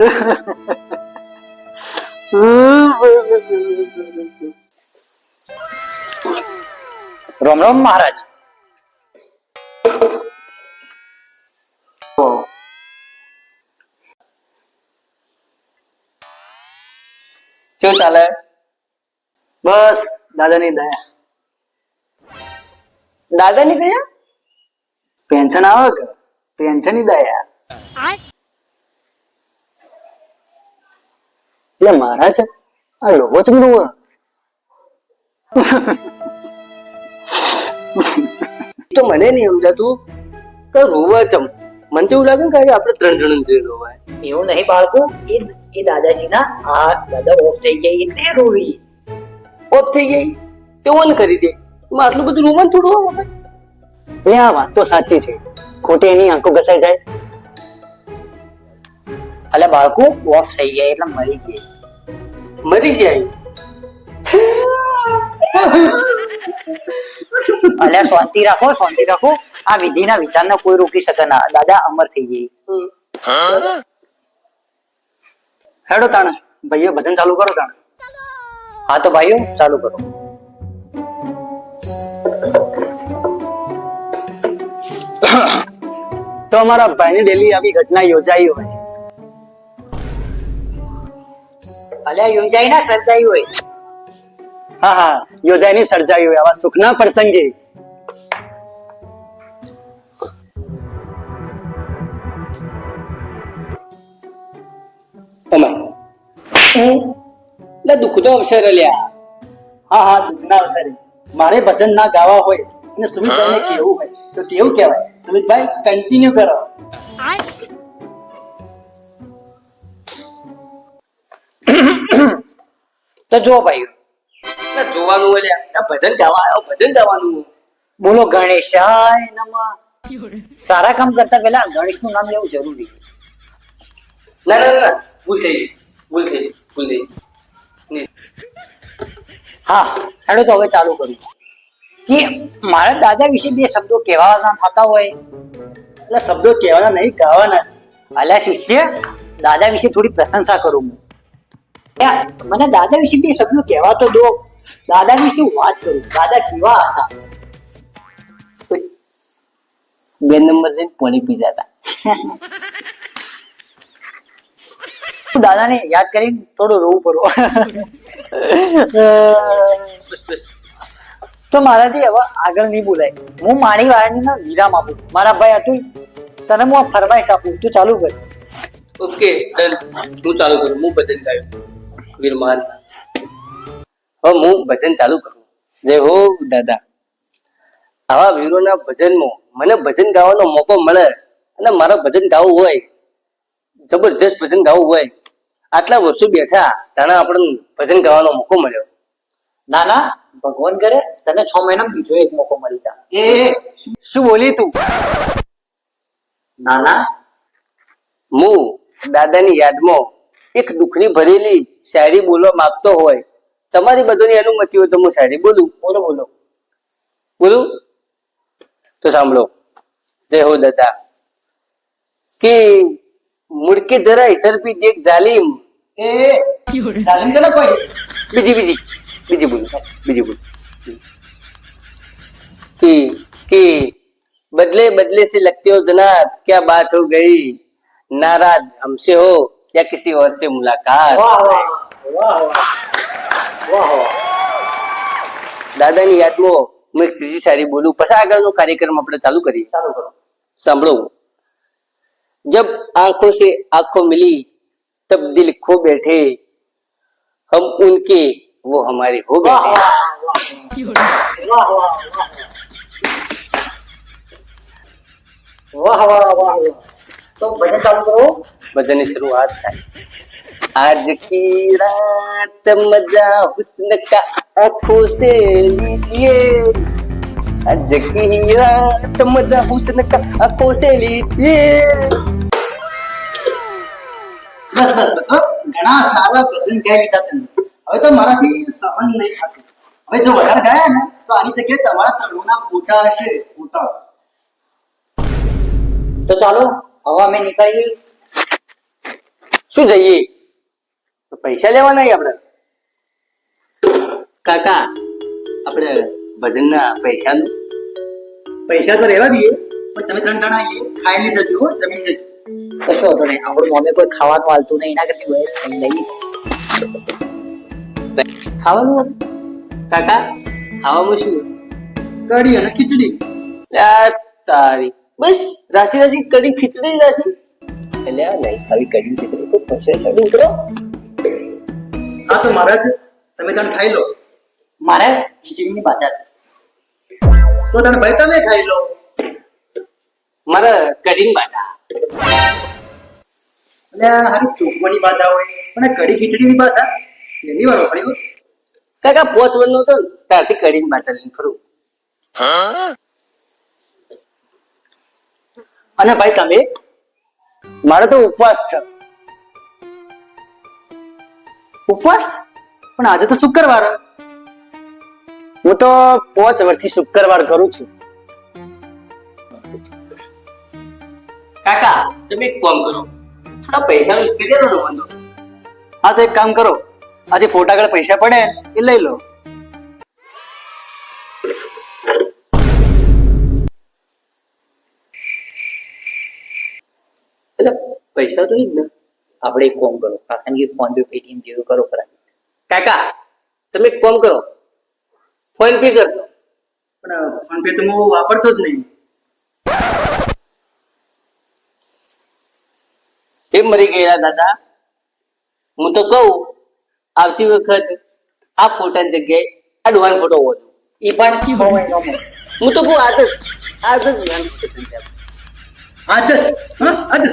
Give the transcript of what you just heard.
રામ રામ મહારાજ. શું ચાલે? બસ દાદાની દયા. દાદાની દયા? પેન્શન આવે કે પેન્શન ની દયા. એટલે મહારાજ આ લોકો ચમડું તો મને નહીં સમજાતું કે રોવા ચમ. મને તો એવું લાગે કે આપણે 3 જણ જે રોવાય. એવું નહીં બાળકો, એ દાદાજીના આ દાદા ઓફ થઈ ગયા એટલે રોવી. ઓફ થઈ ગઈ તે ઓન કરી દે. એમાં આટલું બધું રોવાનું થોડું આવે. એ આ વાત તો સાચી છે, ખોટી એની આંખો ઘસાઈ જાય. અલ્યા બાળકો ઓફ થઈ ગયા એટલે મરી ગયા. મરી જાય. અલ્યા શાંતિ રાખો, શાંતિ રાખો. આ વિધિના વિધાનને કોઈ રોકી શકે ના. દાદા અમર થઈ ગઈ. હેડો તાણ ભાઈઓ ભજન ચાલુ કરો તાણ. હા તો ભાઈઓ ચાલુ કરો. તો અમારા ભાઈની ડેલી આવી ઘટના યોજાઈ હોય. અલ્યા યોજાઈ ના સર્જાઈ હોય. હા હા, યોજાઈ ની સર્જાઈ હોય આવા સુખના પ્રસંગે. દુઃખ તો અવસર લ્યા. હા હા, દુઃખના અવસરે મારે ભજન ના ગાવા હોય અને સુમિતભાઈ ને કેવું હોય તો કેવું કહેવાય. સુમિતભાઈ કન્ટિન્યુ કરો. તો જો ભાઈઓ જોવાનું લ્યા. ભજન ગાવા આવ્યો, ભજન ગાવાનું. બોલો ગણેશાય નમઃ. સારા કામ કરતા પહેલા ગણેશ નું નામ લેવું જરૂરી. ના ના ના, ભૂલ થઈ ગઈ, ભૂલ થઈ ગઈ, ભૂલ થઈ ગઈ. હા હેડો તો હવે ચાલુ કરું કે મારા દાદા વિશે 2 શબ્દો કહેવાના થતા હોય. એટલે શબ્દો કહેવાના નહીં, ગાવાના છે. અલ્યા શિષ્ય, દાદા વિશે થોડી પ્રશંસા કરું હું. મને દાદા વિશે 2 શબ્દો કહેવા તો દો. દાદા વિશે વાત કરું. દાદા કેવા હતા? 2 નંબર જઈને પાણી પી જતા. દાદાને યાદ કરીને થોડું રોવું પડો. તો મારાથી હવે આગળ નહીં બોલાય. હું મારી વાળાની વિરામ આપું. મારા ભાઈ હતું તને હું આ ફરમાઈશ આપું, તું ચાલુ કર. ઓકે ડન, હું ચાલુ કરું. હું ભજન ગાયું વીરમાન. હવે હું ભજન ચાલુ કરું. જય હો દાદા. આવા વીરોના ભજનમાં મને ભજન ગાવાનો મોકો મળે અને મારા ભજન ગાવું હોય, જબરજસ્ત ભજન ગાવું હોય, આટલા વર્ષો બેઠા તાણા આપણને ભજન ગાવાનો મોકો મળ્યો. ના ના, ભગવાન કરે તને 6 મહિના બીજો એક મોકો મળી જાય. એ શું બોલી તું? ના ના, હું દાદાની યાદમાં એક દુઃખની ભરેલી શાયરી બોલવા માંગતો હોય, તમારી બધાની અનુમતિ હોય તો હું શાયરી બોલું. બોલો બોલો. બોલું તો સાંભળો. જય હો દાદા. કે મુડકે જરા ઇધર ભી દેખ જાલિમ. એ જાલિમ તો ના કોઈ. બીજી બોલું. कि बदले बदले से लगते हो जनाब, क्या बात हो गई, नाराज हमसे हो या किसी और से मुलाकात. વાહ વાહ વાહ વાહ. દાદાની યાદમાં હું એક ત્રીજી શાયરી બોલું, પછી આગળનો કાર્યક્રમ આપણે ચાલુ કરીએ. ચાલુ કરો. સાંભળો. जब आंखों से आंखों मिली तब दिल खो बैठे, हम उनके वो हमारे हो बैठे. વાહ વાહ વાહ વાહ વાહ. તો ભજન ચાલુ કરો. भजन की शुरुआत है. आज की रात मजा हुस्न का आंखों से लीजिए, आज की रात मजा हुस्न का आंखों से लीजिए. બસ બસ બસ, ઘણા સારા ભજન ગાઈ લીધા તમે. હવે તો મારાથી સહન નહીં થતું. હવે જો વધારે ગાયા ને તો આની જગ્યાએ તમારા તળોના ફોટા હશે, ફોટા. તો ચાલો હવે અમે નીકળીએ. શું જઈએ? તો પૈસા લેવાના આપણે. કાકા આપણે ભજનના પૈસાનું પૈસા તો રહેવા દઈએ, પણ તમે 3 જણા આવીએ ખાઈને જજો હો, જમીન જજો. કશો હતો નહીં, આપણું મમ્મી કોઈ ખાવાનું હાલતું નહીં, એના કરતી હોય ખાઈ લઈએ. ખાવાનું હતું? કાકા ખાવામાં શું? કઢી અને ખીચડી. લ્યા તારી બસ રાશિ રાશિ કડી ખીચડી રાશિ એટલે આ નહીં ખાવી કડી ખીચડી તો પૈસા ચાલુ કરો. હા તો મહારાજ તમે 3 ખાઈ લો. મારે ખીચડીની બાધા છે. તો તને ભાઈ તમે ખાઈ લો. મારે કઢીને બાધા. એટલે હારી ચોખવાની બાધા હોય પણ આ કઢી ખીચડીની બાધા એની વાળો ફરી હો. કાકા 5 વર્ષનો હતો ને ત્યારથી કઢીને બાધા લઈને ફરું. અને ભાઈ તમે? મારો તો ઉપવાસ છે. ઉપવાસ? પણ આજે તો શુક્રવાર. હું તો 5 વર્ષથી શુક્રવાર કરું છું. કાકા તમે એક કામ કરો, થોડા પૈસાનો કરી દો ને મને. હા તો એક કામ કરો, આજે ફોટા આગળ પૈસા પડે એ લઈ લો. એટલે પૈસા તો ઈ જ ને. આપણે એક કોમ કરો, કાકાની ફોન પે પેટીએમ જેવું કરો ખરા. કાકા તમે એક કામ કરો, ફોન પે કરજો. પણ ફોન પે તો હું વાપરતો જ નહીં. એ મરી ગયેલા દાદા. હું તો કહું આવતી વખત આ ફોટાની જગ્યાએ આ ડોહાનો ફોટો હોવો જોઈએ. એ પણ 6 મહિનામાં છે. હું તો કહું આજ જ ડોહાનો ફોટો થઈ જાય. આજ જ. હા આજ જ.